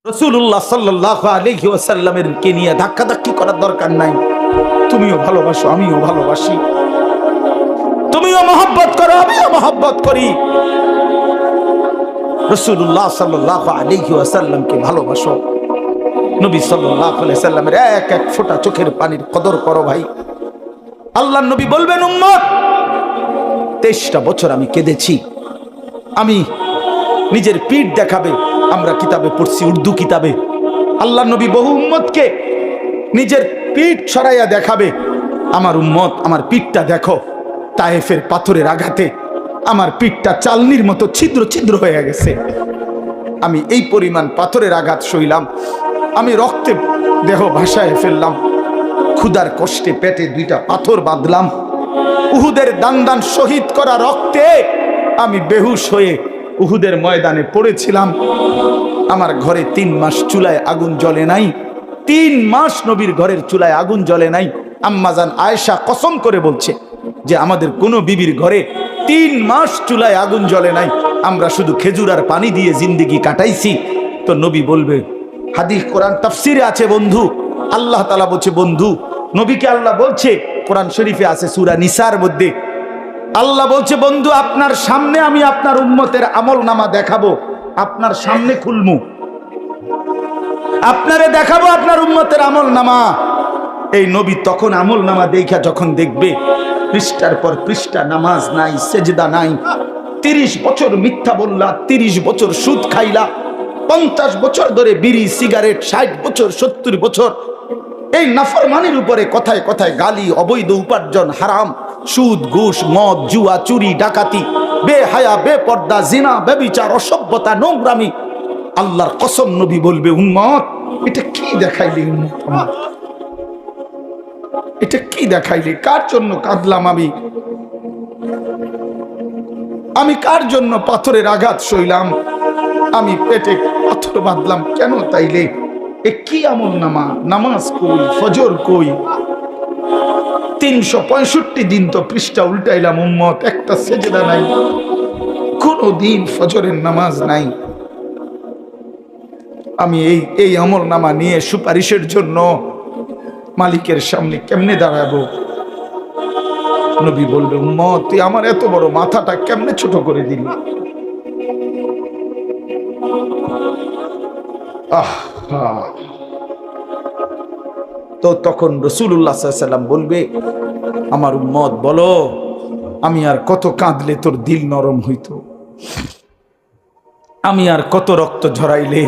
রাসূলুল্লাহ সাল্লাল্লাহু আলাইহি ওয়াসাল্লামের কে নিয়ে ধাক্কাধাক্কি করার দরকার নাই। তুমিও ভালোবাসো, আমিও ভালোবাসি, তুমিও মহব্বত করো, আমিও মহব্বত করি। রাসূলুল্লাহ সাল্লাল্লাহু আলাইহি ওয়াসাল্লামকে ভালোবাসো। নবী সাল্লাল্লাহু আলাইহি ওয়াসাল্লামের এক এক ফোঁটা চোখের পানির কদর করো ভাই। আল্লাহর নবী বলবেন, উম্মত 23টা বছর আমি কেঁদেছি। আমি নিজের পিঠ দেখাবে, আমরা কিতাবে পড়ছি, উর্দু কিতাবে আল্লাহর নবী বহু উম্মতকে নিজের পিঠ ছড়াইয়া দেখাবে, আমার উম্মত আমার পিঠটা দেখো, তায়েফের পাথরের আঘাতে আমার পিঠটা চালনির মতো ছিদ্র ছিদ্র হয়ে গেছে। আমি এই পরিমাণ পাথরের আঘাত সইলাম, আমি রক্তে দেহ ভাসায় ফেললাম, ক্ষুধার কষ্টে পেটে 2টা পাথর বাঁধলাম, উহুদের দান দান শহীদ করা রক্তে আমি বেহুশ হয়ে উহুদের ময়দানে পড়েছিলাম। আমার ঘরে 3 মাস চুলায় আগুন জ্বলে নাই, 3 মাস নবীর ঘরের চুলায় আগুন জ্বলে নাই। আম্মাজান আয়েশা কসম করে বলছে যে আমাদের কোনো বিবির ঘরে 3 মাস চুলায় আগুন জ্বলে নাই, আমরা শুধু খেজুর আর পানি দিয়ে জিন্দেগি কাটাইছি। তো নবী বলবে, হাদিস কোরআন তাফসিরে আছে বন্ধু, আল্লাহ তাআলা বলছে বন্ধু, নবীকে আল্লাহ বলছে, কোরআন শরীফে আছে সূরা নিসার মধ্যে আল্লাহ বলছে, বন্ধু আপনার সামনে আমি আপনার উম্মতের আমলনামা দেখাবো, আপনার সামনে খুলমু, আপনারে দেখাবো আপনার উম্মতের আমলনামা। এই নবী তখন আমলনামা দেখা যখন দেখবে পৃষ্ঠার পর পৃষ্ঠা নামাজ নাই, সেজদা নাই, 30 বছর মিথ্যা বললা, 30 বছর সুদ খাইলা, 50 বছর ধরে বিড়ি সিগারেট, 60 বছর 70 বছর এই নাফরমানির উপরে কথায় কথায় গালি, অবৈধ উপার্জন, হারাম, সুদ, ঘুষ, মদ, জুয়া, চুরি, ডাকাতি, বেহায়া, বেপর্দা, জিনা, ব্যভিচার, অসভ্যতা, নোংরামি। আল্লাহর কসম নবী বলবে, উম্মত এটা কি দেখাইলি, উম্মত আমার এটা কি দেখাইলি? কার জন্য কাঁদলাম আমি কার জন্য পাথরের আঘাত সইলাম, আমি পেটে পাথর বাঁধলাম কেন? তাইলে এ কি আমলনামা? নামাজ কই, ফজর কই, 365 দিন তো পৃষ্ঠা উল্টাইলাম উম্মত, একটা সেজদা নাই, কোনো দিন ফজরের নামাজ নাই। আমি এই আমলনামা নিয়ে সুপারিশের জন্য মালিকের সামনে কেমনে দাঁড়াবো? নবী বলবে, উম্মত তুই আমার এত বড় মাথাটা কেমনে ছোট করে দিলি? তো তখন রাসূলুল্লাহ সাল্লাল্লাহু আলাইহি ওয়াসাল্লাম বলবে, আমার উম্মত বলো আমি আর কত কাঁদলে তোর দিল নরম হইতো, আমি আর কত রক্ত ঝরাইলে